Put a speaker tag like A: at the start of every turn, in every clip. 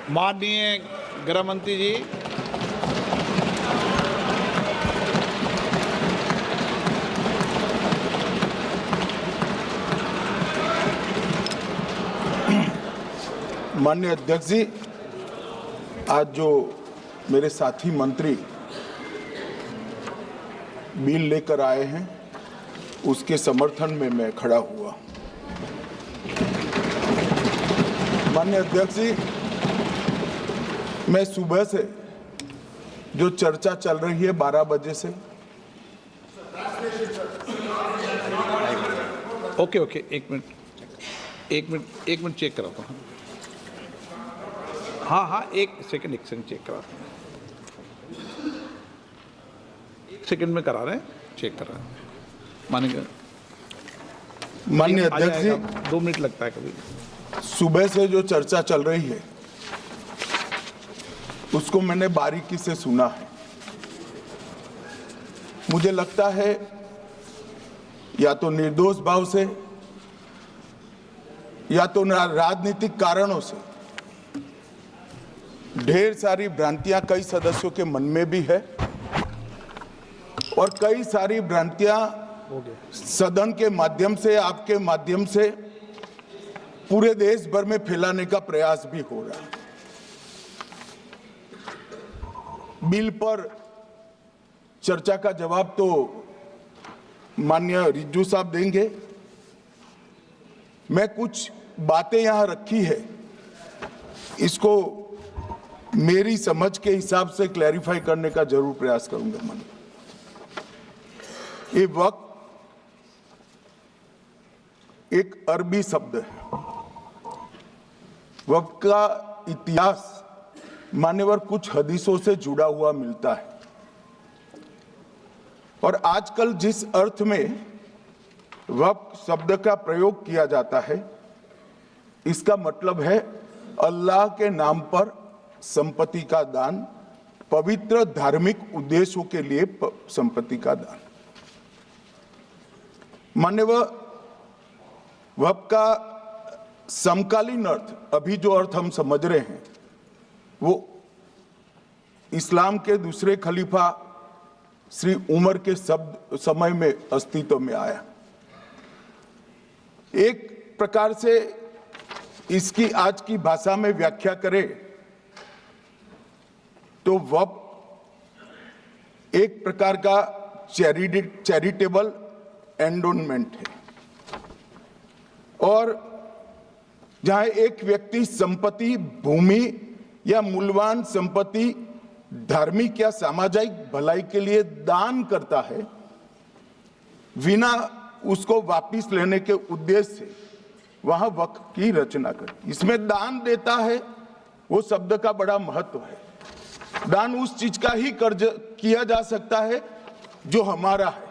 A: माननीय गृह मंत्री जी,
B: माननीय अध्यक्ष जी, आज जो मेरे साथी मंत्री बिल लेकर आए हैं उसके समर्थन में मैं खड़ा हुआ। माननीय अध्यक्ष जी, मैं सुबह से जो चर्चा चल रही है 12 बजे से,
A: ओके एक मिनट चेक कराता हूँ। हाँ एक सेकंड चेक कराता हूँ। एक सेकंड में करा रहे हैं, चेक कर रहे हैं।
B: माननीय अध्यक्ष जी,
A: 2 मिनट लगता है कभी।
B: सुबह से जो चर्चा चल रही है उसको मैंने बारीकी से सुना है। मुझे लगता है या तो निर्दोष भाव से या तो राजनीतिक कारणों से ढेर सारी भ्रांतियां कई सदस्यों के मन में भी है और कई सारी भ्रांतियां सदन के माध्यम से, आपके माध्यम से पूरे देश भर में फैलाने का प्रयास भी हो रहा है। बिल पर चर्चा का जवाब तो माननीय रिज्जू साहब देंगे। मैं कुछ बातें यहां रखी है, इसको मेरी समझ के हिसाब से क्लैरिफाई करने का जरूर प्रयास करूंगा। मन ये वक्त एक अरबी शब्द है। वक्त का इतिहास मान्यवर कुछ हदीसों से जुड़ा हुआ मिलता है और आजकल जिस अर्थ में वक्त शब्द का प्रयोग किया जाता है, इसका मतलब है अल्लाह के नाम पर संपत्ति का दान, पवित्र धार्मिक उद्देश्यों के लिए संपत्ति का दान। मान्यवर वक्त का समकालीन अर्थ, अभी जो अर्थ हम समझ रहे हैं, वो इस्लाम के दूसरे खलीफा श्री उमर के समय में अस्तित्व में आया। एक प्रकार से इसकी आज की भाषा में व्याख्या करें तो वक्फ एक प्रकार का चैरिटेबल एंडोनमेंट है और जहां एक व्यक्ति संपत्ति, भूमि या मूल्यवान संपत्ति धार्मिक या सामाजिक भलाई के लिए दान करता है बिना उसको वापस लेने के उद्देश्य से, वहां वक्फ की रचना करती। इसमें दान देता है, वो शब्द का बड़ा महत्व है। दान उस चीज का ही कर्ज किया जा सकता है जो हमारा है।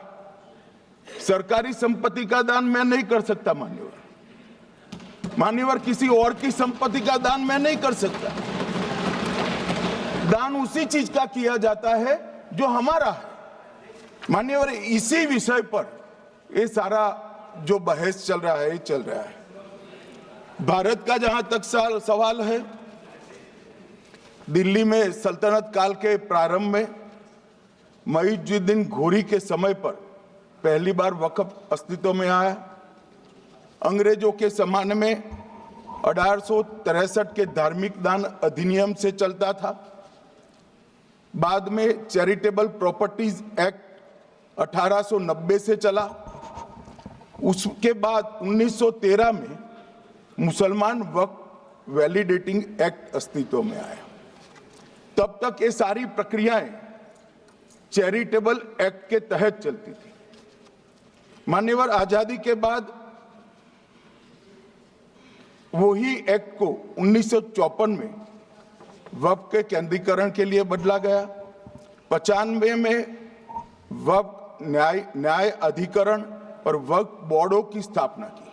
B: सरकारी संपत्ति का दान मैं नहीं कर सकता मान्यवर, किसी और की संपत्ति का दान मैं नहीं कर सकता। दान उसी चीज का किया जाता है जो हमारा है। मान्यवर, इसी विषय पर ये सारा जो बहस चल रहा है। भारत का जहां तक सवाल है, दिल्ली में सल्तनत काल के प्रारंभ में मुइज़्ज़ुद्दीन घोरी के समय पर पहली बार वक्फ अस्तित्व में आया। अंग्रेजों के जमाने में 1863 के धार्मिक दान अधिनियम से चलता था। बाद में चैरिटेबल प्रॉपर्टीज एक्ट 1890 से चला। उसके बाद 1913 में मुसलमान वक्फ वैलिडेटिंग एक्ट अस्तित्व में आया। तब तक ये सारी प्रक्रियाएं चैरिटेबल एक्ट के तहत चलती थी। मान्यवर, आजादी के बाद वही एक्ट को 1954 में वक्फ के केंद्रीकरण के लिए बदला गया। 95 में वक्फ न्याय अधिकरण और वक्फ बोर्डों की स्थापना की।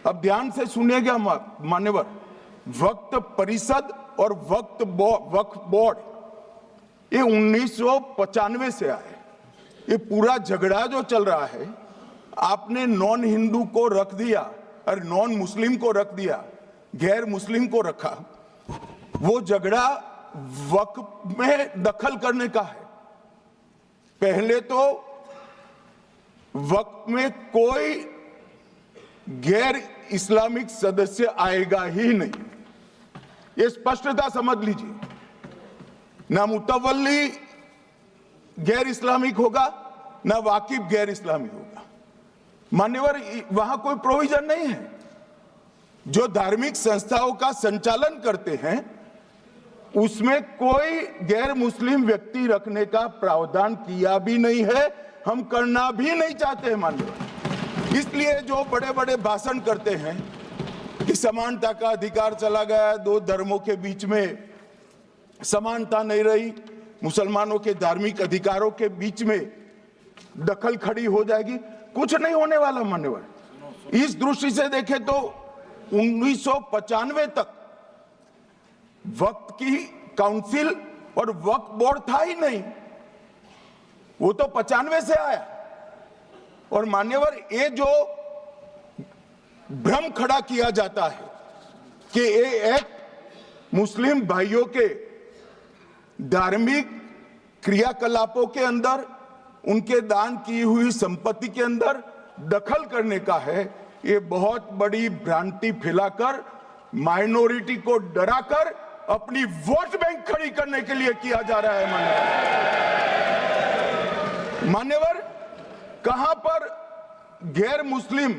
B: अब ध्यान से सुनिएगा मान्यवर, वक्फ परिषद और वक्फ बोर्ड ये 1995 से आए। ये पूरा झगड़ा जो चल रहा है, आपने नॉन हिंदू को रख दिया और नॉन मुस्लिम को रख दिया, गैर मुस्लिम को रखा। वो झगड़ा वक्फ में दखल करने का है। पहले तो वक्फ में कोई गैर इस्लामिक सदस्य आएगा ही नहीं, ये स्पष्टता समझ लीजिए। ना मुतवल्ली गैर इस्लामिक होगा, ना वाकिफ गैर इस्लामी होगा। मान्यवर, वहां कोई प्रोविजन नहीं है। जो धार्मिक संस्थाओं का संचालन करते हैं उसमें कोई गैर मुस्लिम व्यक्ति रखने का प्रावधान किया भी नहीं है, हम करना भी नहीं चाहते हैं मान्यवर। इसलिए जो बड़े बड़े भाषण करते हैं कि समानता का अधिकार चला गया, दो धर्मों के बीच में समानता नहीं रही, मुसलमानों के धार्मिक अधिकारों के बीच में दखल खड़ी हो जाएगी, कुछ नहीं होने वाला मान्यवर। इस दृष्टि से देखें तो 1995 तक वक्फ की काउंसिल और वक्फ बोर्ड था ही नहीं, वो तो 95 से आया। और मान्यवर, ये जो भ्रम खड़ा किया जाता है कि ये एक मुस्लिम भाइयों के धार्मिक क्रियाकलापों के अंदर, उनके दान की हुई संपत्ति के अंदर दखल करने का है, ये बहुत बड़ी भ्रांति फैलाकर माइनॉरिटी को डराकर अपनी वोट बैंक खड़ी करने के लिए किया जा रहा है मान्यवर। कहां पर गैर मुस्लिम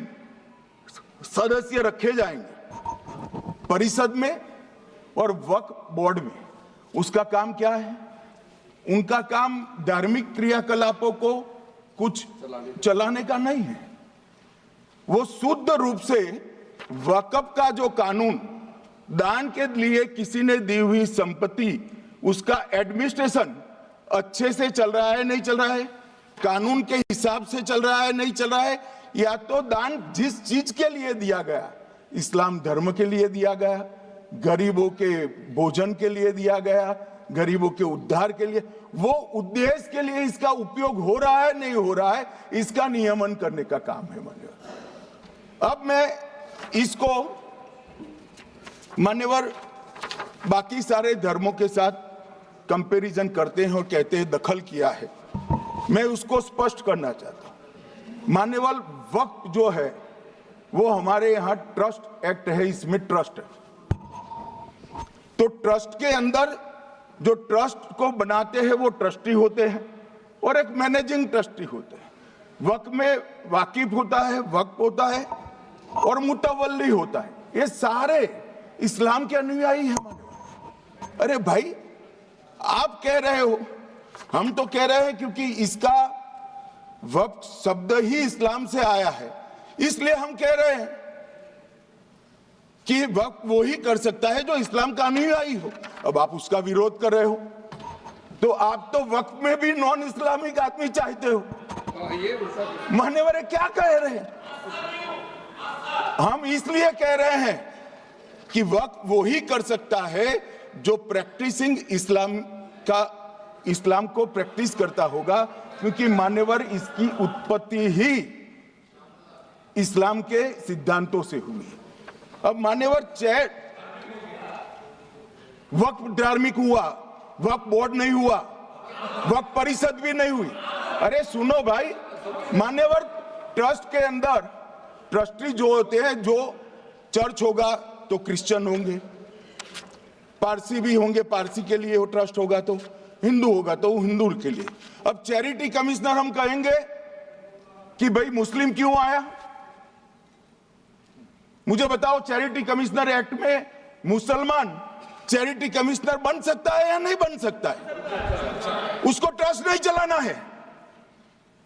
B: सदस्य रखे जाएंगे? परिषद में और वक्फ बोर्ड में। उसका काम क्या है? उनका काम धार्मिक क्रियाकलापों को कुछ चलाने का नहीं है। वो शुद्ध रूप से वक्फ का जो कानून, दान के लिए किसी ने दी हुई संपत्ति, उसका एडमिनिस्ट्रेशन अच्छे से चल रहा है नहीं चल रहा है, कानून के हिसाब से चल रहा है नहीं चल रहा है, या तो दान जिस चीज के लिए दिया गया, इस्लाम धर्म के लिए दिया गया, गरीबों के भोजन के लिए दिया गया, गरीबों के उद्धार के लिए, वो उद्देश्य के लिए इसका उपयोग हो रहा है नहीं हो रहा है, इसका नियमन करने का काम है मान्यवर। अब मैं इसको मान्यवर बाकी सारे धर्मों के साथ कंपैरिजन करते हैं और कहते हैं दखल किया है, मैं उसको स्पष्ट करना चाहता हूं। मान्यवर, वक्फ जो है वो हमारे यहां ट्रस्ट एक्ट है, इसमें ट्रस्ट है। तो ट्रस्ट के अंदर जो ट्रस्ट को बनाते हैं वो ट्रस्टी होते हैं और एक मैनेजिंग ट्रस्टी होते हैं। वक्फ में वाकिफ होता है, वक्फ होता है और मुतवल्ली होता है। ये सारे इस्लाम के अनुयायी हैं। अरे भाई, आप कह रहे हो, हम तो कह रहे हैं क्योंकि इसका वक्फ शब्द ही इस्लाम से आया है, इसलिए हम कह रहे हैं कि वक्फ वो ही कर सकता है जो इस्लाम का अनुयायी हो। अब आप उसका विरोध कर रहे हो, तो आप तो वक्फ में भी नॉन इस्लामिक आदमी चाहते हो। मान्यवर क्या कह रहे हैं? हम इसलिए कह रहे हैं कि वक्फ वो ही कर सकता है जो प्रैक्टिसिंग इस्लाम को प्रैक्टिस करता होगा, क्योंकि मान्यवर इसकी उत्पत्ति ही इस्लाम के सिद्धांतों से हुई है। अब मान्यवर, वक्फ धार्मिक हुआ, वक्फ बोर्ड नहीं हुआ, वक्फ परिषद भी नहीं हुई। अरे सुनो भाई, मान्यवर, ट्रस्ट के अंदर ट्रस्टी जो होते हैं, जो चर्च होगा तो क्रिश्चियन होंगे, पारसी भी होंगे, पारसी के लिए वो ट्रस्ट होगा, तो हिंदू होगा तो हिंदू के लिए। अब चैरिटी कमिश्नर हम कहेंगे कि भाई मुस्लिम क्यों आया? मुझे बताओ, चैरिटी कमिश्नर एक्ट में मुसलमान चैरिटी कमिश्नर बन सकता है या नहीं बन सकता है? उसको ट्रस्ट नहीं चलाना है,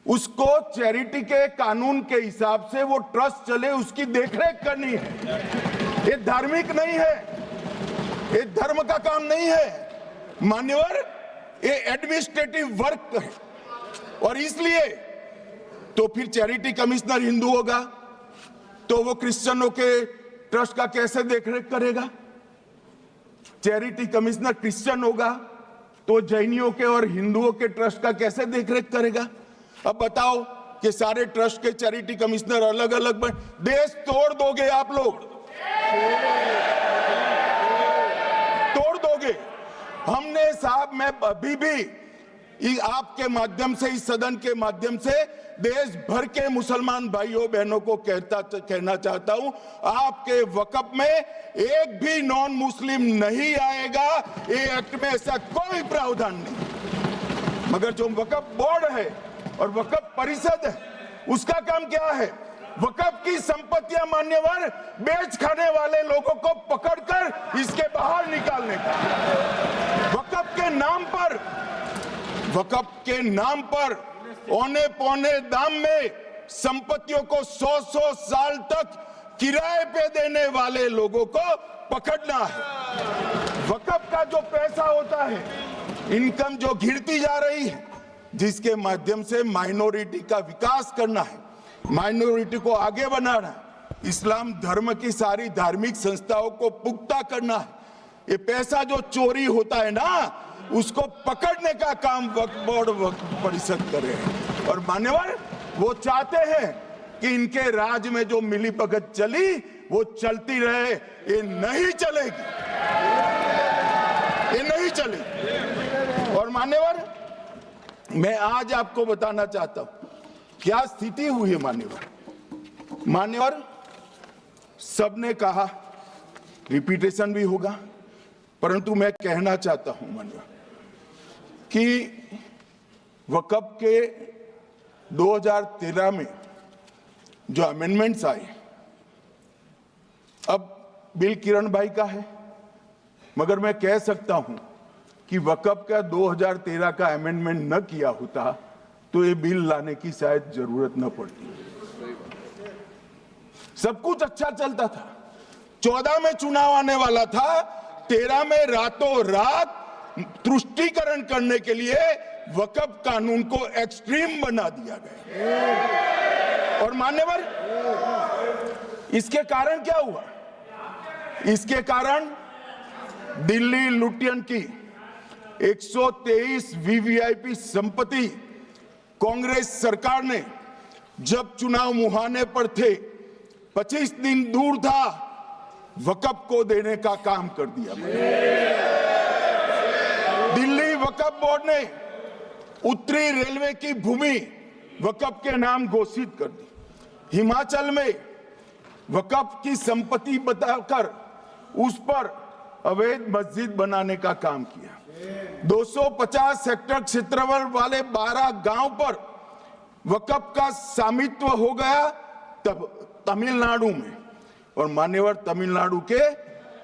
B: उसको चैरिटी के कानून के हिसाब से वो ट्रस्ट चले, उसकी देखरेख करनी है। ये धार्मिक नहीं है, ये धर्म का काम नहीं है मान्यवर, ये एडमिनिस्ट्रेटिव वर्क है। और इसलिए तो फिर चैरिटी कमिश्नर हिंदू होगा तो वो क्रिश्चियनों के ट्रस्ट का कैसे देखरेख करेगा? चैरिटी कमिश्नर क्रिश्चियन होगा तो जैनियों के और हिंदुओं के ट्रस्ट का कैसे देखरेख करेगा? अब बताओ कि सारे ट्रस्ट के चैरिटी कमिश्नर अलग अलग बन, देश तोड़ दोगे आप लोग। तोड़ दोगे। हमने साहब, मैं अभी भी आपके माध्यम से, इस सदन के माध्यम से देश भर के मुसलमान भाइयों बहनों को कहना चाहता हूं, आपके वक्फ में एक भी नॉन मुस्लिम नहीं आएगा। ये एक्ट में ऐसा कोई प्रावधान नहीं। मगर जो वक्फ बोर्ड है और वक्फ परिषद है, उसका काम क्या है? वक्फ की संपत्तियां मान्यवर बेच खाने वाले लोगों को पकड़कर इसके बाहर निकालने का। वक्फ के नाम पर औने पौने दाम में संपत्तियों को 100 साल तक किराए पे देने वाले लोगों को पकड़ना है। वक्फ का जो पैसा होता है, इनकम जो गिरती जा रही है, जिसके माध्यम से माइनॉरिटी का विकास करना है, माइनॉरिटी को आगे बढ़ाना है, इस्लाम धर्म की सारी धार्मिक संस्थाओं को पुख्ता करना है, ये पैसा जो चोरी होता है ना, उसको पकड़ने का काम वक्फ बोर्ड, वक्फ परिषद कर रहे हैं। और मान्यवर, वो चाहते हैं कि इनके राज में जो मिलीभगत चली वो चलती रहे। ये नहीं चलेगी, ये नहीं चलेगी। और मान्यवर, मैं आज आपको बताना चाहता हूं क्या स्थिति हुई है। मान्यवर, सबने कहा, रिपीटेशन भी होगा, परंतु मैं कहना चाहता हूं मान्यवर कि वक्फ के 2013 में जो अमेंडमेंट्स आए, अब बिल किरण भाई का है, मगर मैं कह सकता हूं कि वक्फ का 2013 का अमेंडमेंट न किया होता तो ये बिल लाने की शायद जरूरत न पड़ती। सब कुछ अच्छा चलता था। 14 में चुनाव आने वाला था, 13 में रातों रात तुष्टीकरण करने के लिए वक्फ कानून को एक्सट्रीम बना दिया गया। और मान्यवर, इसके कारण क्या हुआ? इसके कारण दिल्ली लुटियन की 123 वीवीआईपी संपत्ति कांग्रेस सरकार ने जब चुनाव मुहाने पर थे, 25 दिन दूर था, वक्फ को देने का काम कर दिया। दिल्ली वक्फ बोर्ड ने उत्तरी रेलवे की भूमि वक्फ के नाम घोषित कर दी। हिमाचल में वक्फ की संपत्ति बताकर उस पर अवैध मस्जिद बनाने का काम किया। 250 हेक्टेयर क्षेत्रफल वाले 12 गांव पर वक्फ का स्वामित्व हो गया तब तमिलनाडु में। और मान्यवर, तमिलनाडु के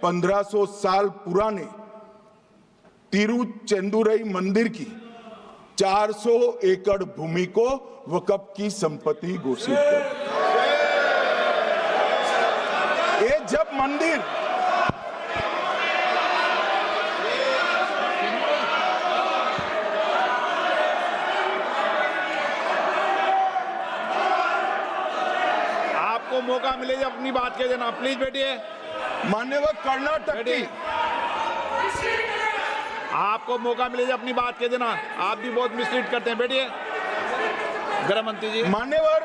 B: 1500 साल पुराने तिरुचेंदुरई मंदिर की 400 एकड़ भूमि को वक्फ की संपत्ति घोषित कर। ये जब मंदिर
A: आपको मौका मिले जब अपनी बात कह देना, प्लीज बैठिए।
B: मान्यवर, कर्नाटक की,
A: आपको मौका मिले जब अपनी बात कह देना, आप भी बहुत मिसलीड करते हैं। बैठिए गृह मंत्री जी।
B: मान्यवर,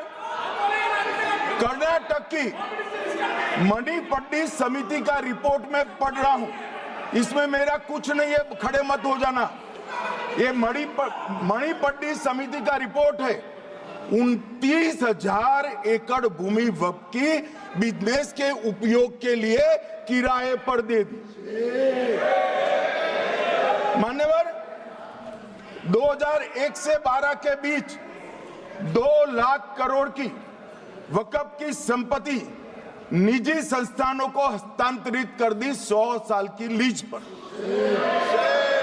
B: कर्नाटक की मणिपट्टी समिति का रिपोर्ट में पढ़ रहा हूं, इसमें मेरा कुछ नहीं है, खड़े मत हो जाना। ये मणिपट्टी समिति का रिपोर्ट है। 29,000 एकड़ भूमि वक्फ की बिजनेस के उपयोग के लिए किराए पर दे दी। मान्यवर, 2001 से 12 के बीच 2 लाख करोड़ की वक्फ की संपत्ति निजी संस्थानों को हस्तांतरित कर दी 100 साल की लीज पर।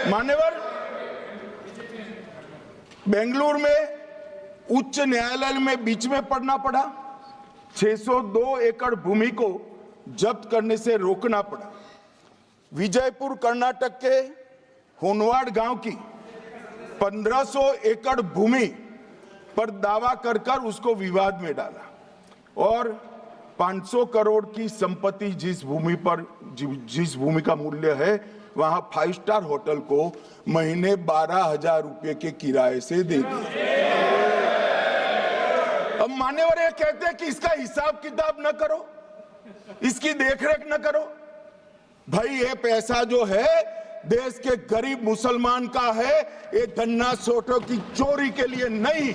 B: मान्यवर, बेंगलुरु में उच्च न्यायालय में बीच में पढ़ना पड़ा, 602 एकड़ भूमि को जब्त करने से रोकना पड़ा। विजयपुर कर्नाटक के होनवाड़ गांव की 1500 एकड़ भूमि पर दावा कर उसको विवाद में डाला और 500 करोड़ की संपत्ति जिस भूमि का मूल्य है, वहां 5 स्टार होटल को महीने 12,000 रुपए के किराए से दे दिया। अब मान्यवर ये कहते हैं कि इसका हिसाब किताब न करो, इसकी देखरेख न करो। भाई ये पैसा जो है देश के गरीब मुसलमान का है, ये गन्ना सोटों की चोरी के लिए नहीं,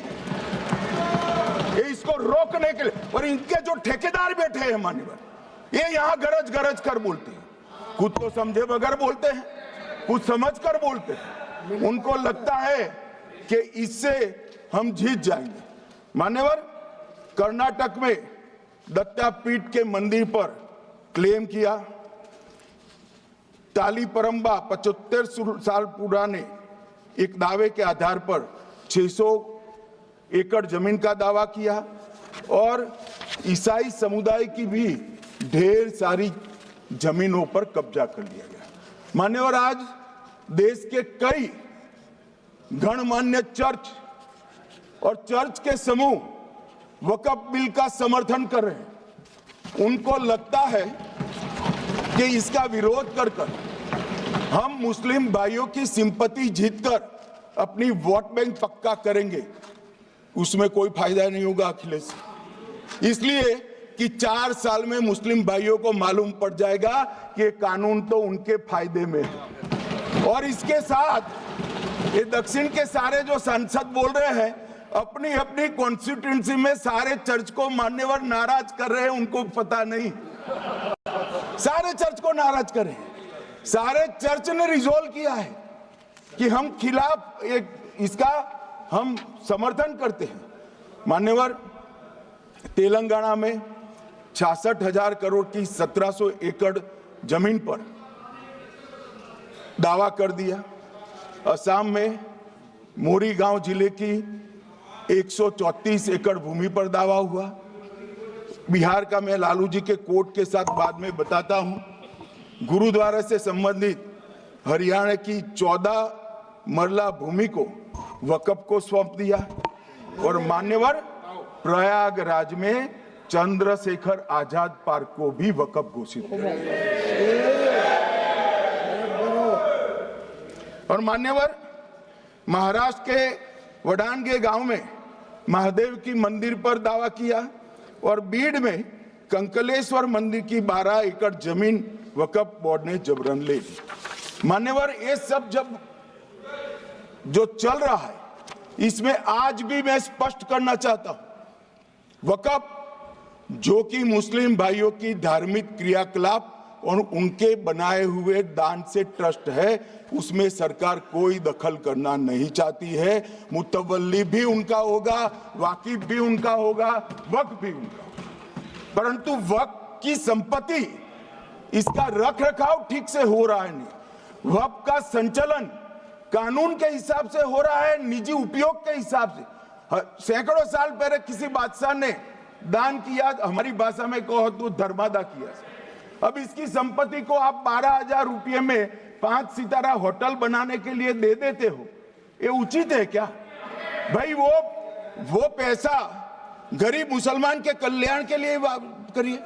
B: ये इसको रोकने के लिए। और इनके जो ठेकेदार बैठे हैं मान्यवर, ये यहाँ गरज गरज कर बोलते हैं, खुद तो समझे बगैर बोलते हैं, कुछ समझ कर बोलते हैं। उनको लगता है कि इससे हम जीत जाएंगे। मान्यवर, कर्नाटक में दत्तापीठ के मंदिर पर क्लेम किया, तालीपरंबा 75 साल पुराने एक दावे के आधार पर 600 एकड़ जमीन का दावा किया और ईसाई समुदाय की भी ढेर सारी जमीनों पर कब्जा कर लिया गया। मान्यवर, आज देश के कई गणमान्य चर्च और चर्च के समूह वक्फ बिल का समर्थन कर रहे हैं। उनको लगता है कि इसका विरोध कर हम मुस्लिम भाइयों की सिंपैथी जीतकर अपनी वोट बैंक पक्का करेंगे, उसमें कोई फायदा नहीं होगा अखिलेश। इसलिए कि 4 साल में मुस्लिम भाइयों को मालूम पड़ जाएगा कि ये कानून तो उनके फायदे में है। और इसके साथ ये दक्षिण के सारे जो सांसद बोल रहे हैं, अपनी अपनी कॉन्स्टिट्यूएंसी में सारे चर्च को मान्यवर नाराज कर रहे हैं, उनको पता नहीं, सारे चर्च को नाराज कर रहे हैं। सारे चर्च ने रिजोल्व किया है कि हम खिलाफ इसका हम समर्थन करते हैं। मान्यवर, तेलंगाना में 66,000 करोड़ की 1700 एकड़ जमीन पर दावा कर दिया। असम में मोरीगांव जिले की 134 एकड़ भूमि पर दावा हुआ। बिहार का मैं लालू जी के कोर्ट के साथ बाद में बताता हूं। गुरुद्वारा से संबंधित हरियाणा की 14 मरला भूमि को वक्फ को सौंप दिया। और मान्यवर, प्रयागराज में चंद्रशेखर आजाद पार्क को भी वक्फ घोषित किया। और मान्यवर, महाराष्ट्र के वडानगे गांव में महादेव की मंदिर पर दावा किया और बीड में कंकलेश्वर मंदिर की 12 एकड़ जमीन वक्फ बोर्ड ने जबरन ले ली। मान्यवर, ये सब जब जो चल रहा है, इसमें आज भी मैं स्पष्ट करना चाहता हूं, वक्फ जो कि मुस्लिम भाइयों की धार्मिक क्रियाकलाप और उनके बनाए हुए दान से ट्रस्ट है, उसमें सरकार कोई दखल करना नहीं चाहती है। मुतवल्ली भी उनका होगा, वाकिफ भी उनका होगा, वक्फ भी उनका होगा। परंतु वक्फ की संपत्ति, इसका रख रखाव ठीक से हो रहा है नहीं। वक्फ का संचालन कानून के हिसाब से हो रहा है, निजी उपयोग के हिसाब से। सैकड़ों साल पहले किसी बादशाह ने दान किया, हमारी भाषा में कहो तो धर्मादा किया। अब इसकी संपत्ति को आप 12,000 रुपये में 5 सितारा होटल बनाने के लिए दे देते हो, ये उचित है क्या भाई? वो पैसा गरीब मुसलमान के कल्याण के लिए करिए,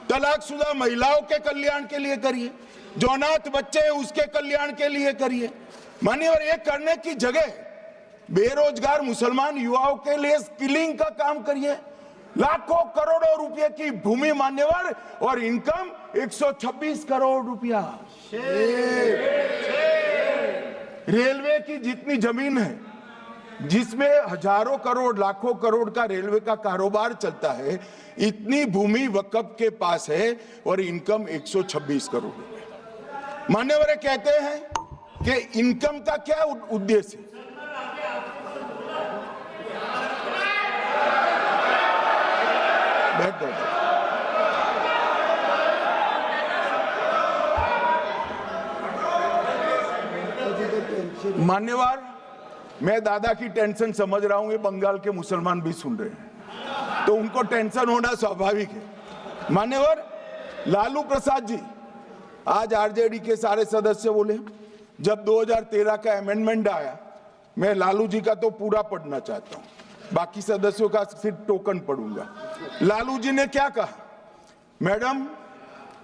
B: तलाकशुदा महिलाओं के कल्याण के लिए करिए, जो अनाथ बच्चे हैं उसके कल्याण के लिए करिए। मान्यवर, ये करने की जगह बेरोजगार मुसलमान युवाओं के लिए स्किलिंग का काम करिए। लाखों करोड़ों रुपए की भूमि मान्यवर, और इनकम 126 करोड़ रुपया। रेलवे की जितनी जमीन है, जिसमें हजारों करोड़ लाखों करोड़ का रेलवे का कारोबार चलता है, इतनी भूमि वक्फ के पास है और इनकम 126 करोड़ रुपए। मान्यवर कहते हैं कि इनकम का क्या उद्देश्य है? मान्यवर, मैं दादा की टेंशन समझ रहा हूं, ये बंगाल के मुसलमान भी सुन रहे हैं, तो उनको टेंशन होना स्वाभाविक है। मान्यवर, लालू प्रसाद जी, आज आरजेडी के सारे सदस्य बोले, जब 2013 का अमेंडमेंट आया, मैं लालू जी का तो पूरा पढ़ना चाहता हूं, बाकी सदस्यों का सिर्फ टोकन पढ़ूंगा। लालू जी ने क्या कहा? मैडम,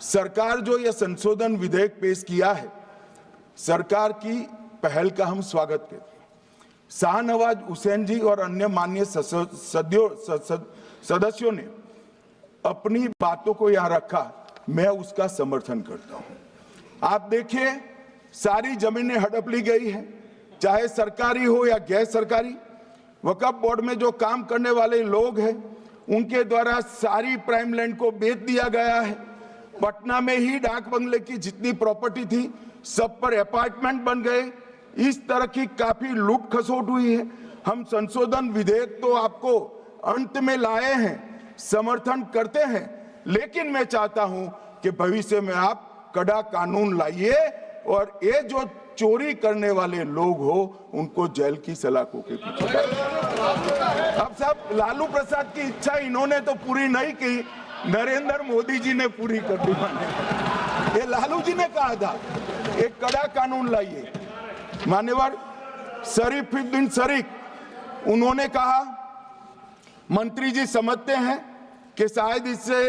B: सरकार जो यह संशोधन विधेयक पेश किया है, सरकार की पहल का हम स्वागत करते हैं। शाहनवाज हुसैन जी और अन्य माननीय सदस्यों ने अपनी बातों को यहां रखा, मैं उसका समर्थन करता हूं। आप देखिए सारी जमीनें हड़प ली गई है, चाहे सरकारी हो या गैर सरकारी। वक्फ बोर्ड में जो काम करने वाले लोग हैं उनके द्वारा सारी प्राइम लैंड को बेच दिया गया है। पटना में ही डाक बंगले की जितनी प्रॉपर्टी थी सब पर अपार्टमेंट बन गए। इस तरह की काफी लूट खसोट हुई है। हम संशोधन विधेयक तो आपको अंत में लाए हैं, समर्थन करते हैं, लेकिन मैं चाहता हूं कि भविष्य में आप कड़ा कानून लाइए और ये जो चोरी करने वाले लोग हो उनको जेल की सलाखों के पीछे। अब साहब, लालू प्रसाद की इच्छा इन्होंने तो पूरी नहीं की, नरेंद्र मोदी जी ने पूरी कर दी। ये लालू जी ने कहा था एक कड़ा कानून लाइए। मान्यवर शरीफुद्दीन शरीफ उन्होंने कहा मंत्री जी समझते हैं कि शायद इससे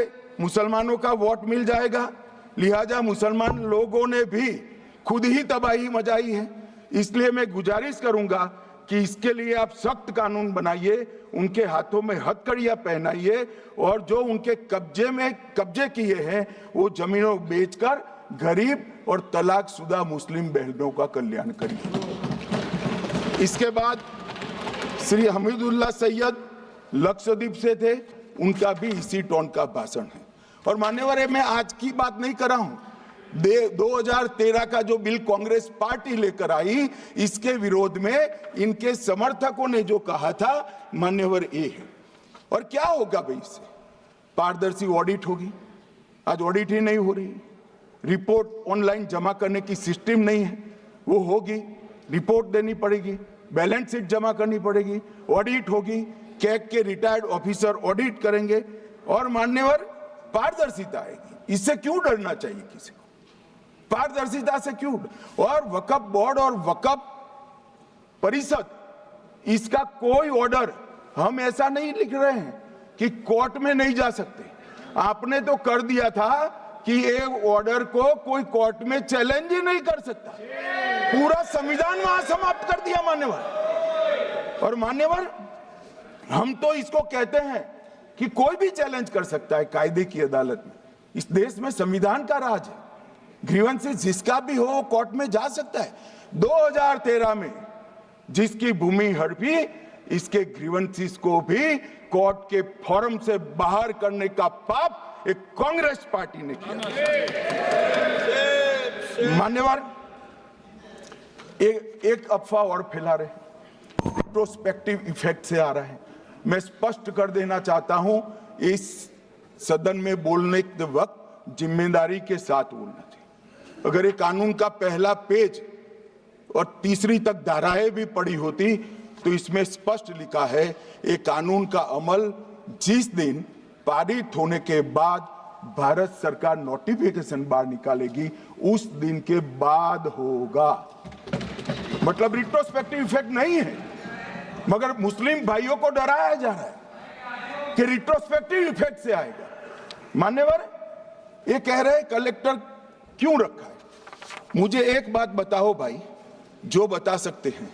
B: मुसलमानों का वोट मिल जाएगा, लिहाजा मुसलमान लोगों ने भी खुद ही तबाही मचाई है, इसलिए मैं गुजारिश करूंगा कि इसके लिए आप सख्त कानून बनाइए, उनके हाथों में हथकड़ियां पहनाइए और जो उनके कब्जे किए हैं वो जमीनों बेचकर गरीब और तलाकशुदा मुस्लिम बहनों का कल्याण करिए। इसके बाद श्री हमीदुल्लाह सैयद लक्षद्वीप से थे, उनका भी इसी टोन का भाषण है। और मान्यवर, मैं आज की बात नहीं कर रहा हूं, 2013 का जो बिल कांग्रेस पार्टी लेकर आई इसके विरोध में इनके समर्थकों ने जो कहा था मान्यवर ये है। और क्या होगा भाई इससे? पारदर्शी ऑडिट होगी, आज ऑडिट ही नहीं हो रही। रिपोर्ट ऑनलाइन जमा करने की सिस्टम नहीं है, वो होगी, रिपोर्ट देनी पड़ेगी, बैलेंस शीट जमा करनी पड़ेगी, ऑडिट होगी, कैग के रिटायर्ड ऑफिसर ऑडिट करेंगे और मान्यवर पारदर्शिता आएगी। इससे क्यों डरना चाहिए किसी को? पारदर्शिता से क्यों? और वक्फ बोर्ड और वक्फ परिषद, इसका कोई ऑर्डर हम ऐसा नहीं लिख रहे हैं कि कोर्ट में नहीं जा सकते। आपने तो कर दिया था कि एक ऑर्डर को कोई कोर्ट में चैलेंज ही नहीं कर सकता, पूरा संविधान वहां समाप्त कर दिया मान्यवर। और मान्यवर, हम तो इसको कहते हैं कि कोई भी चैलेंज कर सकता है कायदे की अदालत में। इस देश में संविधान का राज है, ग्रीवेंसेस जिसका भी हो कोर्ट में जा सकता है। 2013 में जिसकी भूमि हड़पी, इसके ग्रीवेंसेस को भी कोर्ट के फोरम से बाहर करने का पाप एक कांग्रेस पार्टी ने किया। मान्यवर, एक अफवाह और फैला रहे, रिट्रोस्पेक्टिव इफेक्ट से आ रहा है। मैं स्पष्ट कर देना चाहता हूं, इस सदन में बोलने के वक्त जिम्मेदारी के साथ बोलना चाहिए। अगर ये कानून का पहला पेज और तीसरी तक धाराएं भी पड़ी होती तो इसमें स्पष्ट लिखा है ये कानून का अमल जिस दिन पारित होने के बाद भारत सरकार नोटिफिकेशन बाहर निकालेगी उस दिन के बाद होगा। मतलब रिट्रोस्पेक्टिव इफेक्ट नहीं है, मगर मुस्लिम भाइयों को डराया जा रहा है कि रिट्रोस्पेक्टिव इफेक्ट से आएगा। मान्यवर, ये कह रहे कलेक्टर क्यों रखा है? मुझे एक बात बताओ भाई, जो बता सकते हैं।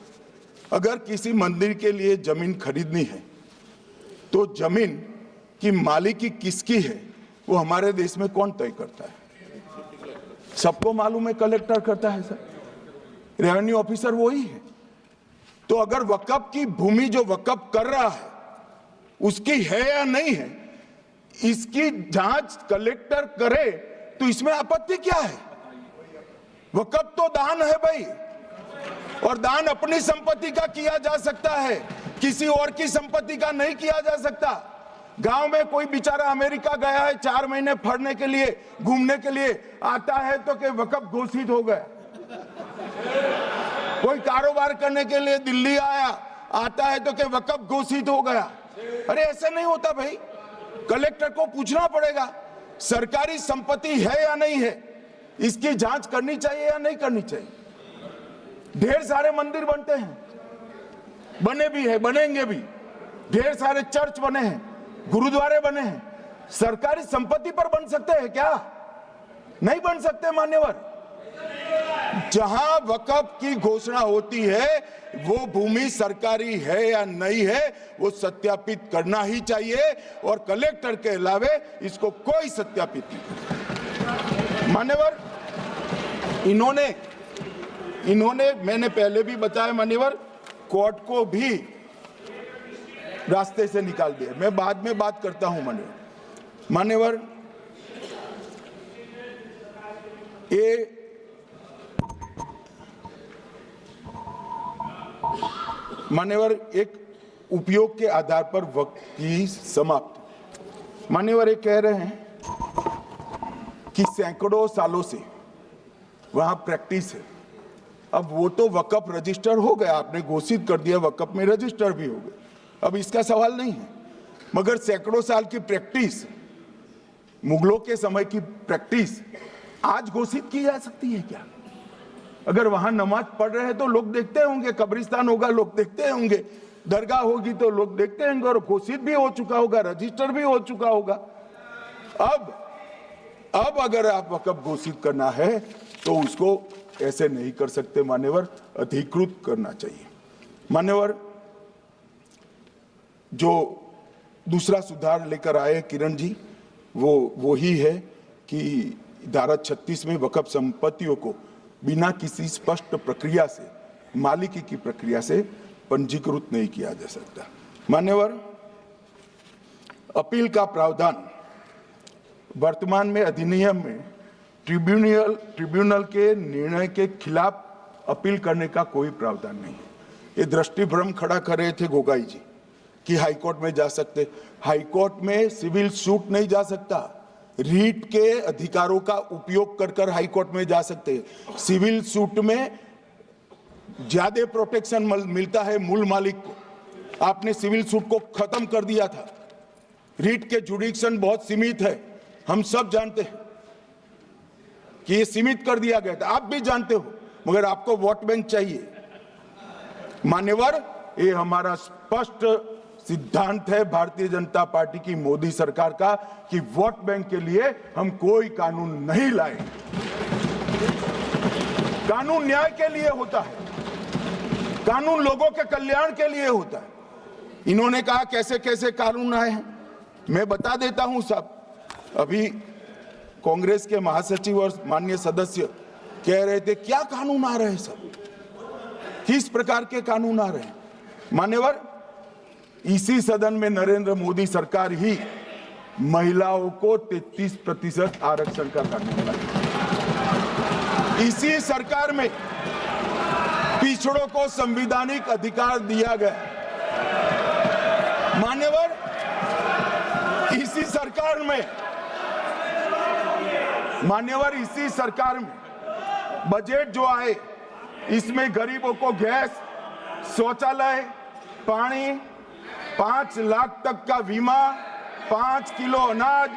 B: अगर किसी मंदिर के लिए जमीन खरीदनी है तो जमीन की मालिकी किसकी है वो हमारे देश में कौन तय करता है? सबको मालूम है, कलेक्टर करता है सर, रेवेन्यू ऑफिसर वही है। तो अगर वक्फ की भूमि जो वक्फ कर रहा है उसकी है या नहीं है, इसकी जांच कलेक्टर करे तो इसमें आपत्ति क्या है? वक्फ तो दान है भाई, और दान अपनी संपत्ति का किया जा सकता है, किसी और की संपत्ति का नहीं किया जा सकता। गांव में कोई बेचारा अमेरिका गया है 4 महीने पढ़ने के लिए, घूमने के लिए, आता है तो कि वक्फ घोषित हो गया। कोई कारोबार करने के लिए दिल्ली आया, आता है तो कि वक्फ घोषित हो गया। अरे ऐसा नहीं होता भाई, कलेक्टर को पूछना पड़ेगा सरकारी संपत्ति है या नहीं है, इसकी जांच करनी चाहिए या नहीं करनी चाहिए। ढेर सारे मंदिर बनते हैं, बने भी है, बनेंगे भी, ढेर सारे चर्च बने हैं, गुरुद्वारे बने हैं, सरकारी संपत्ति पर बन सकते हैं क्या? नहीं बन सकते मान्यवर। जहां वक्फ की घोषणा होती है वो भूमि सरकारी है या नहीं है वो सत्यापित करना ही चाहिए, और कलेक्टर के अलावे इसको कोई सत्यापित नहीं। मान्यवर, इन्होंने इन्होंने, मैंने पहले भी बताया मान्यवर, कोर्ट को भी रास्ते से निकाल दिया। मैं बाद में बात करता हूं मान्यवर, ये मान्यवर एक उपयोग के आधार पर वक्त की समाप्ति। मान्यवर ये कह रहे हैं कि सैकड़ों सालों से वहां प्रैक्टिस है। अब वो तो वक्फ रजिस्टर हो गया, आपने घोषित कर दिया, वक्फ में रजिस्टर भी हो गए, अब इसका सवाल नहीं है। मगर सैकड़ों साल की प्रैक्टिस, मुगलों के समय की प्रैक्टिस आज घोषित की जा सकती है क्या? अगर वहां नमाज पढ़ रहे हैं तो लोग देखते होंगे, कब्रिस्तान होगा लोग देखते होंगे, दरगाह होगी तो लोग देखते होंगे, और घोषित भी हो चुका होगा, रजिस्टर भी हो चुका होगा। अब अगर आप वक्फ घोषित करना है तो उसको ऐसे नहीं कर सकते मान्यवर, अधिकृत करना चाहिए। मान्यवर, जो दूसरा सुधार लेकर आए किरण जी, वो ही है कि धारा 36 में वक्फ संपत्तियों को बिना किसी स्पष्ट प्रक्रिया से, मालिकी की प्रक्रिया से पंजीकृत नहीं किया जा सकता। मान्यवर, अपील का प्रावधान वर्तमान में अधिनियम में ट्रिब्यूनल के निर्णय के खिलाफ अपील करने का कोई प्रावधान नहीं है। ये दृष्टिभ्रम खड़ा कर रहे थे गोगाई जी कि हाईकोर्ट में जा सकते। हाईकोर्ट में सिविल सूट नहीं जा सकता, रीट के अधिकारों का उपयोग कर हाईकोर्ट में जा सकते हैं। सिविल सूट में ज्यादा प्रोटेक्शन मिलता है मूल मालिक को। आपने सिविल सूट को खत्म कर दिया था, रीट के जुडिक्शन बहुत सीमित है, हम सब जानते हैं कि ये सीमित कर दिया गया था, आप भी जानते हो, मगर आपको वोट बैंक चाहिए। मान्यवर, ये हमारा स्पष्ट सिद्धांत है भारतीय जनता पार्टी की, मोदी सरकार का, कि वोट बैंक के लिए हम कोई कानून नहीं लाए। कानून न्याय के लिए होता है, कानून लोगों के कल्याण के लिए होता है। इन्होंने कहा कैसे कैसे कानून आए हैं, मैं बता देता हूं साहब। अभी कांग्रेस के महासचिव और माननीय सदस्य कह रहे थे क्या कानून आ रहे हैं सब, किस प्रकार के कानून आ रहे हैं। मान्यवर, इसी सदन में नरेंद्र मोदी सरकार ही महिलाओं को 33% आरक्षण का कानून लाई। इसी सरकार में पिछड़ों को संवैधानिक अधिकार दिया गया। मान्यवर, इसी सरकार में बजट जो आए, इसमें गरीबों को गैस, शौचालय, पानी, 5 लाख तक का बीमा, 5 किलो अनाज,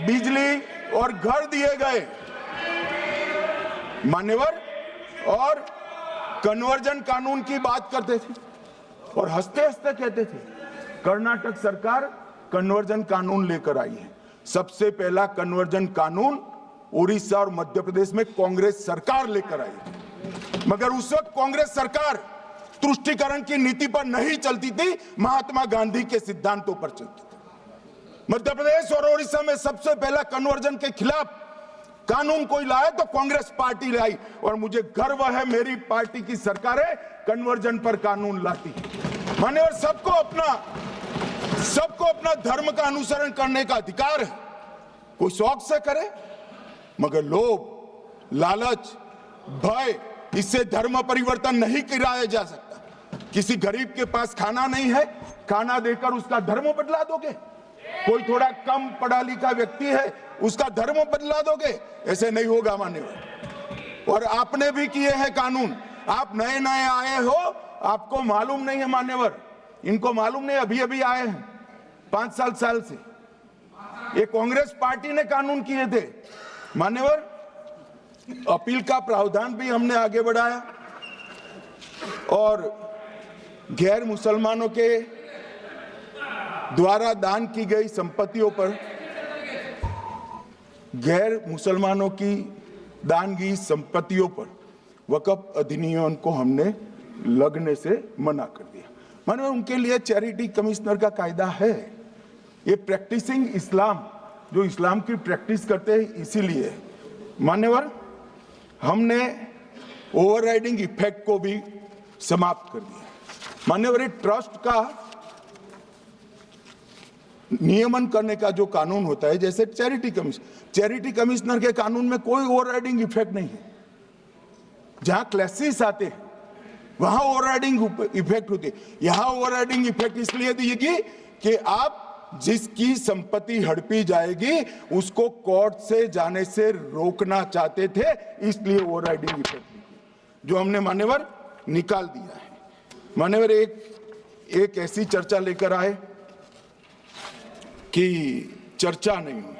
B: बिजली और घर दिए गए। मान्यवर, और कन्वर्जन कानून की बात करते थे और हंसते हंसते कहते थे कर्नाटक सरकार कन्वर्जन कानून लेकर आई है। सबसे पहला कन्वर्जन कानून उड़ीसा और मध्य प्रदेश में कांग्रेस सरकार लेकर आई, मगर उस वक्त कांग्रेस सरकार तुष्टीकरण की नीति पर नहीं चलती थी, महात्मा गांधी के सिद्धांतों पर चलती थी। मध्य प्रदेश और उड़ीसा में सबसे पहला कन्वर्जन के खिलाफ कानून कोई लाया तो कांग्रेस पार्टी लाई, और मुझे गर्व है मेरी पार्टी की सरकारें कन्वर्जन पर कानून लाती। मान्यवर, सबको अपना धर्म का अनुसरण करने का अधिकार है, कोई शौक से करे, मगर लोभ, लालच, भय, इससे धर्म परिवर्तन नहीं कराया जा सकता। किसी गरीब के पास खाना नहीं है, खाना देकर उसका धर्म बदला दोगे? कोई थोड़ा कम पढ़ा लिखा व्यक्ति है, उसका धर्म बदला दोगे? ऐसे नहीं होगा मान्यवर। और आपने भी किए हैं कानून, आप नए नए आए हो, आपको मालूम नहीं है मान्यवर, इनको मालूम नहीं, अभी अभी आए हैं 5 साल से। ये कांग्रेस पार्टी ने कानून किए थे मान्यवर। अपील का प्रावधान भी हमने आगे बढ़ाया, और गैर मुसलमानों के द्वारा दान की गई संपत्तियों पर, गैर मुसलमानों की दान की संपत्तियों पर वक्फ अधिनियम को हमने लगने से मना कर दिया। मानो उनके लिए चैरिटी कमिश्नर का कायदा है। ये प्रैक्टिसिंग इस्लाम, जो इस्लाम की प्रैक्टिस करते हैं, इसीलिए मान्यवर हमने ओवरराइडिंग इफेक्ट को भी समाप्त कर दिया। माननीय ट्रस्ट का नियमन करने का जो कानून होता है, जैसे चैरिटी कमिश्नर के कानून में कोई ओवरराइडिंग इफेक्ट नहीं है। जहां क्लासेस आते हैं वहां ओवरराइडिंग इफेक्ट होती है। यहां ओवरराइडिंग इफेक्ट इसलिए देगी कि आप जिसकी संपत्ति हड़पी जाएगी उसको कोर्ट से जाने से रोकना चाहते थे, इसलिए ओवरराइडिंग इफेक्ट जो हमने मान्यवर निकाल दिया है। मान्यवर एक ऐसी चर्चा लेकर आए कि चर्चा नहीं हुई।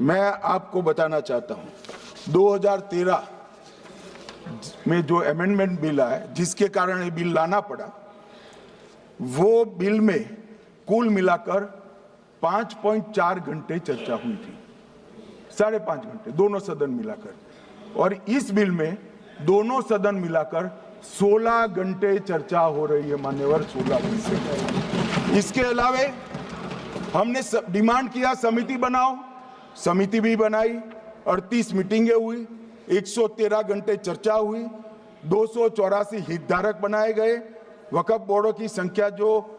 B: मैं आपको बताना चाहता हूं 2013 में जो अमेंडमेंट बिल आया, जिसके कारण ये बिल लाना पड़ा, वो बिल में कुल मिलाकर 5.4 घंटे चर्चा हुई थी, 5.5 घंटे दोनों सदन मिलाकर। और इस बिल में दोनों सदन मिलाकर 16 घंटे चर्चा हो रही है मान्यवर, 16 घंटे। इसके अलावे हमने डिमांड किया समिति बनाओ, समिति भी बनाई, 38 मीटिंगें हुई, 113 घंटे चर्चा हुई, 284 हितधारक बनाए गए। वक्फ बोर्डों की संख्या जो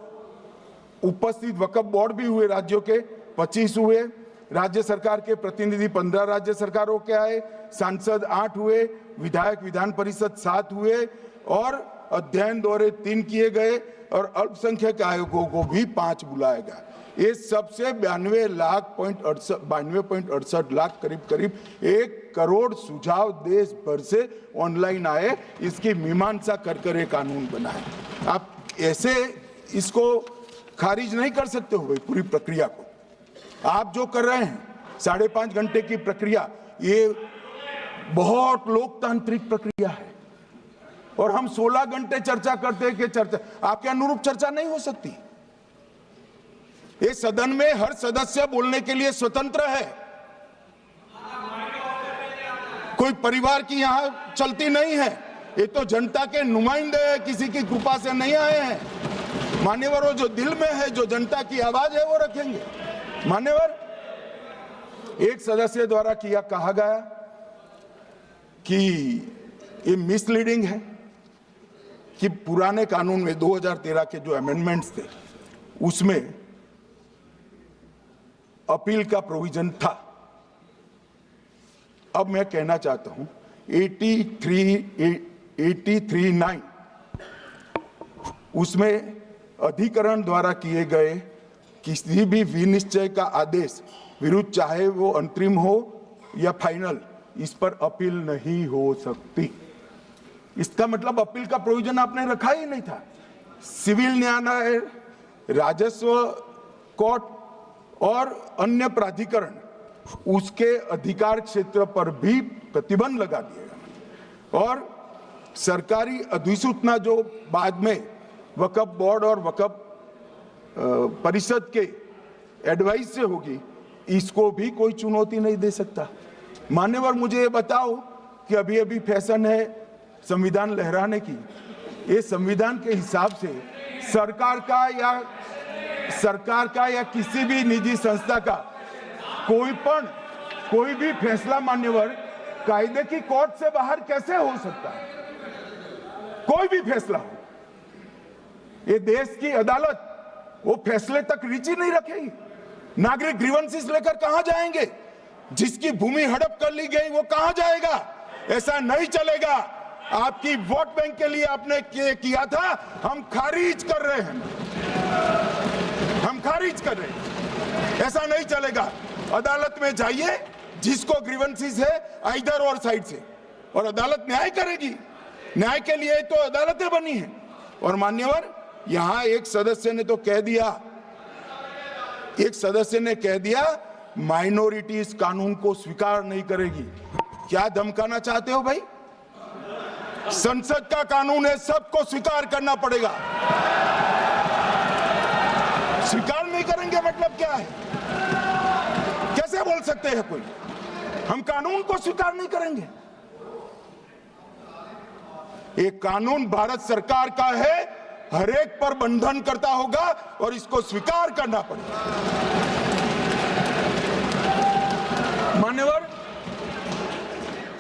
B: उपस्थित वक्फ बोर्ड भी हुए राज्यों के 25 हुए, राज्य सरकार के प्रतिनिधि 15 राज्य सरकारों के आए, सांसद 8 हुए, विधायक विधान परिषद 7 हुए और अध्ययन दौरे 3 किए गए और अल्पसंख्यक आयोगों को भी 5 बुलाया गया। ये सबसे 92.68 लाख करीब 1 करोड़ सुझाव देश भर से ऑनलाइन आए। इसकी मीमांसा कर एक कानून बना है। आप ऐसे इसको खारिज नहीं कर सकते हो भाई, पूरी प्रक्रिया को। आप जो कर रहे हैं 5.5 घंटे की प्रक्रिया, ये बहुत लोकतांत्रिक प्रक्रिया है और हम 16 घंटे चर्चा करते हैं कि चर्चा आपके अनुरूप चर्चा नहीं हो सकती। इस सदन में हर सदस्य बोलने के लिए स्वतंत्र है, कोई परिवार की यहां चलती नहीं है। ये तो जनता के नुमाइंदे हैं, किसी की कृपा से नहीं आए हैं। मान्यवर, जो दिल में है, जो जनता की आवाज है, वो रखेंगे। मान्यवर, एक सदस्य द्वारा कहा गया कि ये मिसलीडिंग है कि पुराने कानून में 2013 के जो अमेंडमेंट्स थे उसमें अपील का प्रोविजन था। अब मैं कहना चाहता हूं 83(9) उसमें अधिकरण द्वारा किए गए किसी भी विनिश्चय का आदेश विरुद्ध, चाहे वो अंतरिम हो या फाइनल, इस पर अपील नहीं हो सकती। इसका मतलब अपील का प्रोविजन आपने रखा ही नहीं था। सिविल न्यायालय, राजस्व कोर्ट और अन्य प्राधिकरण, उसके अधिकार क्षेत्र पर भी प्रतिबंध लगा दिया और सरकारी अधिसूचना जो बाद में वक्फ बोर्ड और वक्फ परिषद के एडवाइस से होगी, इसको भी कोई चुनौती नहीं दे सकता। मान्यवर, मुझे ये बताओ कि अभी अभी फैशन है संविधान लहराने की। ये संविधान के हिसाब से सरकार का या किसी भी निजी संस्था का कोई भी फैसला मान्यवर कायदे की कोर्ट से बाहर कैसे हो सकता है? कोई भी फैसला हो, ये देश की अदालत वो फैसले तक रुचि नहीं रखेगी। नागरिक ग्रीवेंसेस लेकर कहां जाएंगे? जिसकी भूमि हड़प कर ली गई वो कहां जाएगा? ऐसा नहीं चलेगा। आपकी वोट बैंक के लिए आपने किया था, हम खारिज कर रहे हैं, हम खारिज कर रहे हैं। ऐसा नहीं चलेगा। अदालत में जाइए, जिसको ग्रीवेंसेस है आइदर और साइड से, और अदालत न्याय करेगी। न्याय के लिए तो अदालतें बनी हैं। और मान्यवर, यहां एक सदस्य ने तो कह दिया माइनॉरिटी इस कानून को स्वीकार नहीं करेगी। क्या धमकाना चाहते हो भाई? संसद का कानून है, सबको स्वीकार करना पड़ेगा। स्वीकार नहीं करेंगे मतलब क्या है? कैसे बोल सकते हैं कोई? हम कानून को स्वीकार नहीं करेंगे। ये कानून भारत सरकार का है, हर एक पर बंधन करता होगा और इसको स्वीकार करना पड़ेगा। मान्यवर,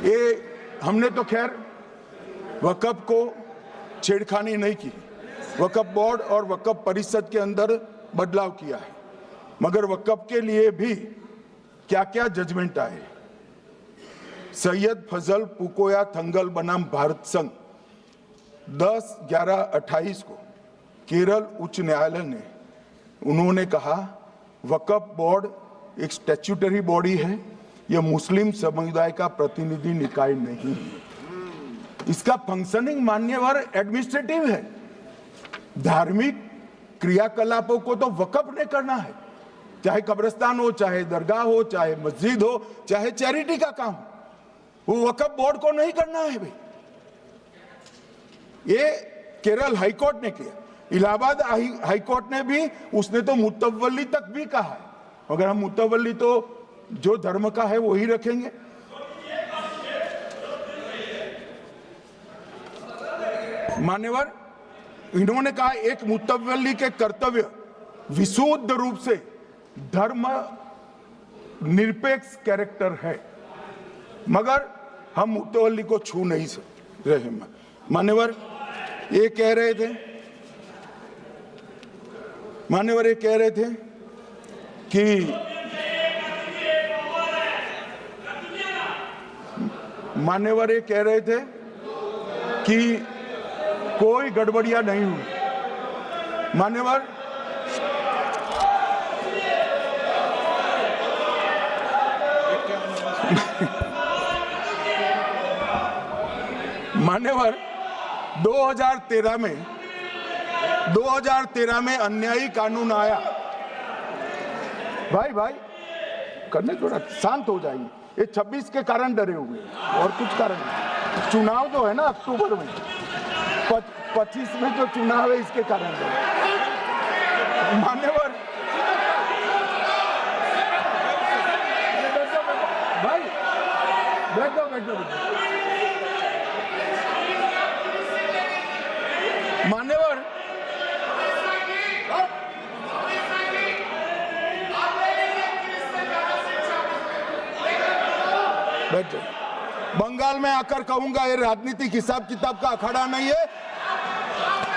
B: ये हमने तो खैर वक्फ को छेड़खानी नहीं की। वक्फ बोर्ड और वक्फ परिषद के अंदर बदलाव किया है, मगर वक्फ के लिए भी क्या क्या जजमेंट आए। सैयद फजल पुकोया थंगल बनाम भारत संघ 10/11/28 को केरल उच्च न्यायालय ने उन्होंने कहा वक्फ बोर्ड एक स्टैट्यूटरी बॉडी है, यह मुस्लिम समुदाय का प्रतिनिधि निकाय नहीं है। इसका फंक्शनिंग मान्यवर एडमिनिस्ट्रेटिव है। धार्मिक क्रियाकलापों को तो वक्फ ने करना है, चाहे कब्रिस्तान हो, चाहे दरगाह हो, चाहे मस्जिद हो, चाहे चैरिटी का काम, वो वक्फ बोर्ड को नहीं करना है भाई। ये केरल हाईकोर्ट ने किया, इलाहाबाद हाईकोर्ट ने भी, उसने तो मुतवल्ली तक भी कहा है, मगर हम मुतवल्ली तो जो धर्म का है वही रखेंगे। मान्यवर, इन्होंने कहा एक मुतवल्ली के कर्तव्य विशुद्ध रूप से धर्म निरपेक्ष कैरेक्टर है, मगर हम मुतवल्ली को छू नहीं रहे। मान्यवर ये कह रहे थे, मान्यवर ये कह रहे थे कि मान्यवर ये कह रहे थे कि कोई गड़बड़ियां नहीं हुई। मान्यवर मान्यवर 2013 में अन्यायी कानून आया। भाई करने थोड़ा शांत हो जाइए। ये 26 के कारण डरे हुए और कुछ कारण नहीं। चुनाव जो है ना अक्टूबर में, 25 में जो चुनाव है इसके कारण डरे। मान्यवर भाई बैठ जाओ। मान्यवर बैठ जाओ। बंगाल में आकर कहूंगा ये राजनीतिक हिसाब किताब का अखाड़ा नहीं है,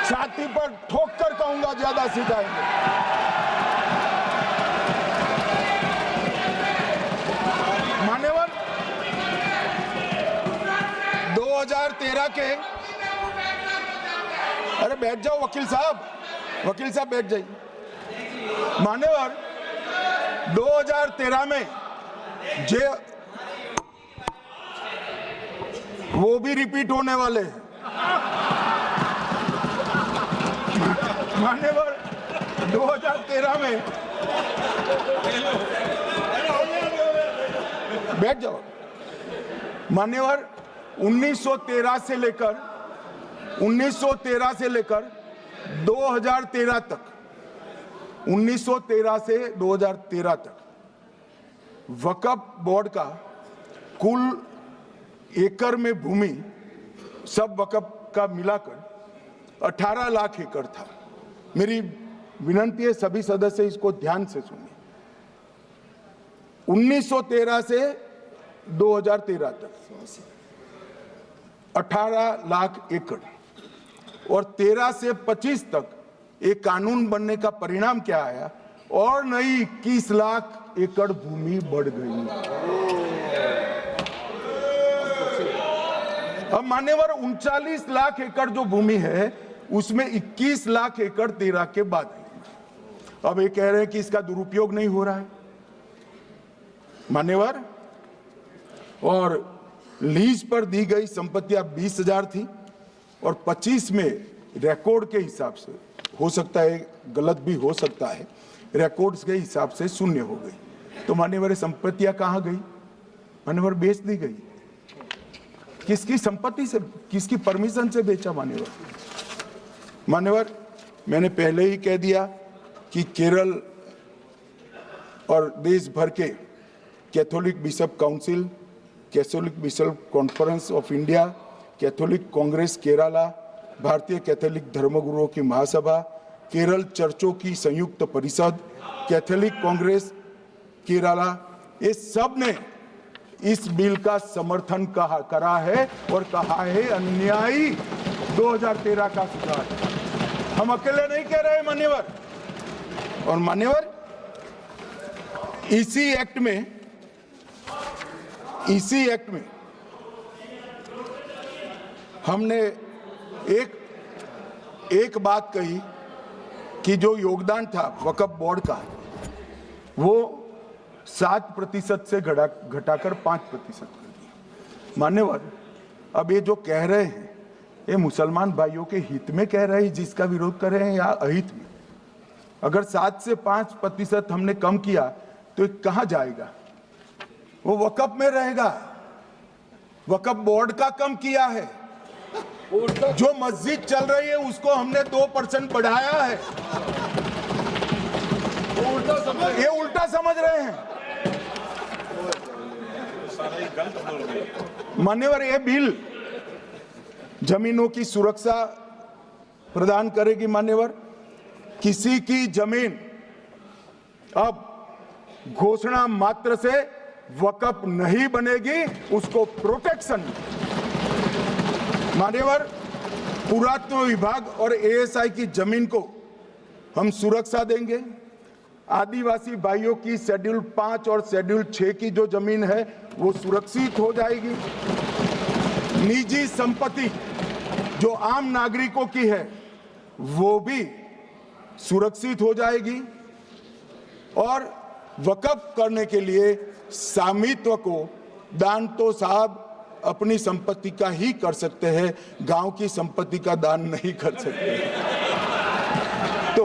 B: छाती पर ठोक कर कहूंगा ज्यादा सिखाएंगे। मान्यवर 2013 के, अरे बैठ जाओ वकील साहब बैठ जाइए। मान्यवर 2013 में जे वो भी रिपीट होने वाले हैं। मान्यवर 2013 में बैठ जाओ। मान्यवर 1913 से लेकर 2013 तक 1913 से 2013 तक वक्फ बोर्ड का कुल एकड़ में भूमि सब वक्फ का मिलाकर 18 लाख एकड़ था। मेरी विनंती है सभी सदस्य इसको ध्यान से सुनिए। 1913 से 2013 तक 18 लाख एकड़ और 13 से 25 तक एक कानून बनने का परिणाम क्या आया, और नई 21 लाख एकड़ भूमि बढ़ गई। अब मान्यवर 39 लाख एकड़ जो भूमि है उसमें 21 लाख एकड़ 13 के बाद। अब ये कह रहे हैं कि इसका दुरुपयोग नहीं हो रहा है मान्यवर। और लीज पर दी गई संपत्तियां 20,000 थी और 25 में रिकॉर्ड के हिसाब से, हो सकता है गलत भी हो सकता है, रिकॉर्ड्स के हिसाब से शून्य हो गई। तो मान्यवर संपत्तियां कहां गई? मान्यवर बेच दी गई। किसकी संपत्ति से, किसकी परमिशन से बेचा? मान्यवर मैंने पहले ही कह दिया कि केरल और देश भर के Catholic bishop council, Catholic bishop conference of India, Catholic Congress Kerala, भारतीय कैथोलिक धर्मगुरुओं की महासभा, केरल चर्चों की संयुक्त परिषद, कैथोलिक कांग्रेस केरला, ये सब ने इस बिल का समर्थन करा है और कहा है अन्यायी 2013 का सुधार। हम अकेले नहीं कह रहे मान्यवर। और मान्यवर, इसी एक्ट में हमने एक बात कही कि जो योगदान था वक्फ बोर्ड का वो 7% से घटाकर 5% कर दिया। मान्यवर, अब ये जो कह रहे हैं ये मुसलमान भाइयों के हित में कह रहे हैं जिसका विरोध कर रहे हैं या अहित में? अगर 7 से 5% हमने कम किया तो ये कहां जाएगा? वो वक्फ में रहेगा। वक्फ बोर्ड का कम किया है। जो मस्जिद चल रही है उसको हमने 2% बढ़ाया है। ये उल्टा समझ रहे हैं मान्यवर। ये बिल जमीनों की सुरक्षा प्रदान करेगी मान्यवर। किसी की जमीन अब घोषणा मात्र से वक्फ नहीं बनेगी, उसको प्रोटेक्शन मान्यवर। पुरातत्व विभाग और एएसआई की जमीन को हम सुरक्षा देंगे। आदिवासी भाइयों की शेड्यूल 5 और शेड्यूल 6 की जो जमीन है वो सुरक्षित हो जाएगी। निजी संपत्ति जो आम नागरिकों की है वो भी सुरक्षित हो जाएगी। और वक्फ करने के लिए स्वामित्व को दान तो साहब अपनी संपत्ति का ही कर सकते हैं, गांव की संपत्ति का दान नहीं कर सकते। तो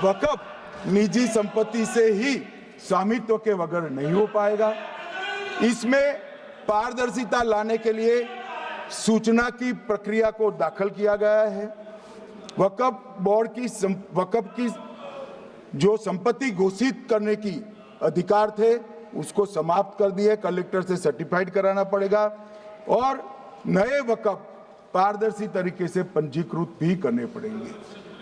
B: वक्फ निजी संपत्ति से ही स्वामित्व के बगैर नहीं हो पाएगा। इसमें पारदर्शिता लाने के लिए सूचना की प्रक्रिया को दाखिल किया गया है। वक्फ बोर्ड की वक्फ की जो संपत्ति घोषित करने की अधिकार थे उसको समाप्त कर दिए। कलेक्टर से सर्टिफाइड कराना पड़ेगा और नए वक्फ पारदर्शी तरीके से पंजीकृत भी करने पड़ेंगे।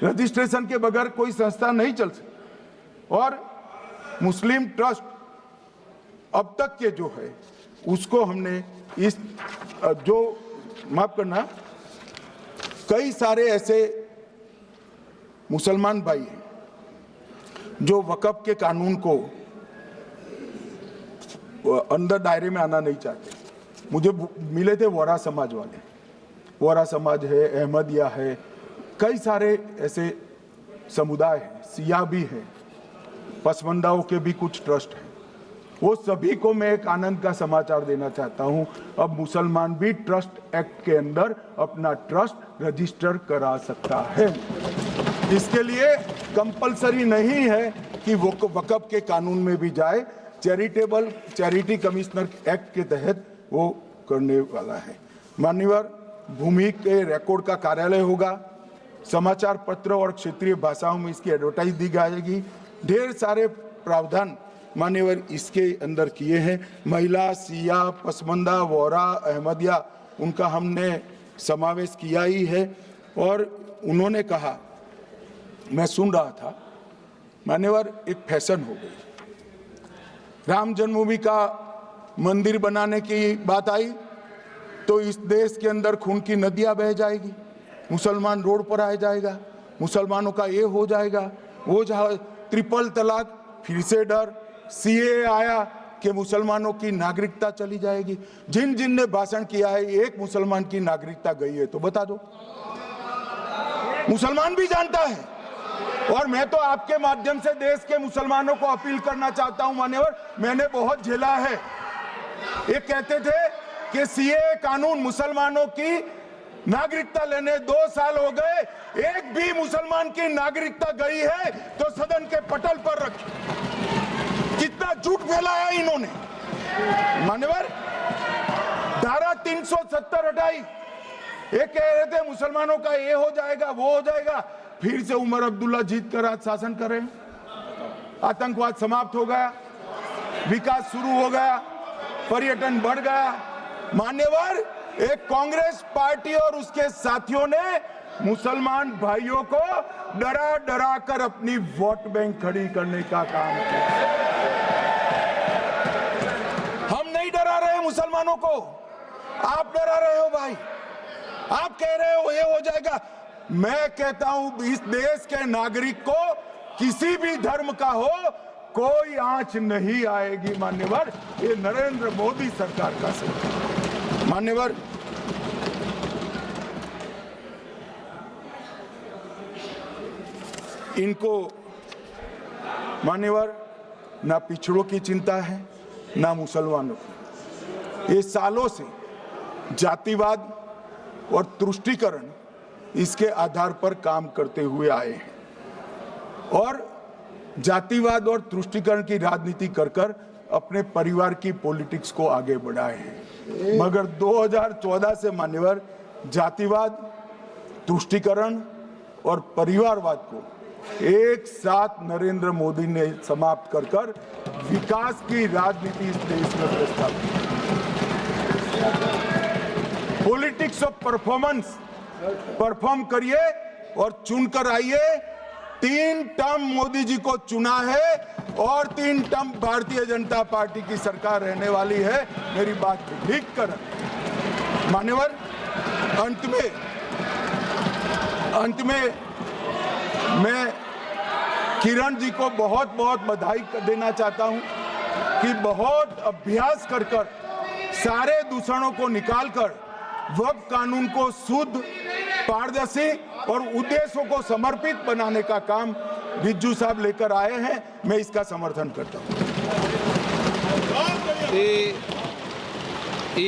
B: रजिस्ट्रेशन के बगैर कोई संस्था नहीं चल सकती। और मुस्लिम ट्रस्ट अब तक के जो है उसको हमने इस जो माफ करना, कई सारे ऐसे मुसलमान भाई हैं जो वक्फ के कानून को अंदर दायरे में आना नहीं चाहते। मुझे मिले थे वोरा समाज वाले, वोरा समाज है, अहमदिया है, कई सारे ऐसे समुदाय हैं, सिया भी है, पसमंदाओं के भी कुछ ट्रस्ट हैं। वो सभी को मैं एक आनंद का समाचार देना चाहता हूं, अब मुसलमान भी ट्रस्ट एक्ट के अंदर अपना ट्रस्ट रजिस्टर करा सकता है। इसके लिए कंपलसरी नहीं है कि वो वक्फ के कानून में भी जाए, चैरिटी कमिश्नर एक्ट के तहत वो करने वाला है। मान्यवर, भूमि के रिकॉर्ड का कार्यालय होगा, समाचार पत्र और क्षेत्रीय भाषाओं में इसकी एडवर्टाइज दी जाएगी। ढेर सारे प्रावधान मान्यवर इसके अंदर किए हैं। महिला, सिया, पसमंदा, वोरा, अहमदिया, उनका हमने समावेश किया ही है। और उन्होंने कहा, मैं सुन रहा था मान्यवर, एक फैशन हो गई, राम जन्मभूमि का मंदिर बनाने की बात आई तो इस देश के अंदर खून की नदियां बह जाएगी, मुसलमान रोड पर आ जाएगा, मुसलमानों का ये हो जाएगा, वो जहां ट्रिपल तलाक, फिर से डर, सीए आया कि मुसलमानों की नागरिकता चली जाएगी। जिन जिन ने भाषण किया है, एक मुसलमान की नागरिकता गई है तो बता दो। मुसलमान भी जानता है। और मैं तो आपके माध्यम से देश के मुसलमानों को अपील करना चाहता हूं मान्यवर, मैंने बहुत झेला है। ये कहते थे कि सीए कानून मुसलमानों की नागरिकता लेने 2 साल हो गए, एक भी मुसलमान की नागरिकता गई है तो सदन के पटल पर रखी। कितना झूठ फैलाया इन्होंने। मान्यवर, धारा 370 हटाई, ये कह रहे थे मुसलमानों का ये हो जाएगा, वो हो जाएगा, फिर से उमर अब्दुल्ला जीत कर आज शासन करें। आतंकवाद समाप्त हो गया, विकास शुरू हो गया, पर्यटन बढ़ गया। मान्यवर, एक कांग्रेस पार्टी और उसके साथियों ने मुसलमान भाइयों को डरा डरा कर अपनी वोट बैंक खड़ी करने का काम किया। हम नहीं डरा रहे मुसलमानों को? आप डरा रहे हो भाई, आप कह रहे हो ये हो जाएगा। मैं कहता हूं इस देश के नागरिक को किसी भी धर्म का हो कोई आंच नहीं आएगी मान्यवर, ये नरेंद्र मोदी सरकार का सरकार। मान्यवर, इनको मान्यवर ना पिछड़ों की चिंता है ना मुसलमानों की। ये सालों से जातिवाद और तुष्टीकरण इसके आधार पर काम करते हुए आए हैं और जातिवाद और तुष्टीकरण की राजनीति कर कर अपने परिवार की पॉलिटिक्स को आगे बढ़ाए हैं। मगर 2014 से मान्यवर जातिवाद, तुष्टीकरण और परिवारवाद को एक साथ नरेंद्र मोदी ने समाप्त कर कर विकास की राजनीति इस देश में प्रस्तावित की। पॉलिटिक्स ऑफ परफॉर्मेंस, परफॉर्म करिए और चुनकर आइए। 3 टर्म मोदी जी को चुना है और 3 टर्म भारतीय जनता पार्टी की सरकार रहने वाली है। मेरी बात को लिख कर मान्यवर, अंत में मैं किरण जी को बहुत बहुत बधाई देना चाहता हूं कि बहुत अभ्यास कर कर सारे दूषणों को निकालकर वक्फ कानून को शुद्ध, पारदर्शी और उद्देश्यों को समर्पित बनाने का काम रिज्जू साहब लेकर आए हैं। मैं इसका समर्थन करता हूं।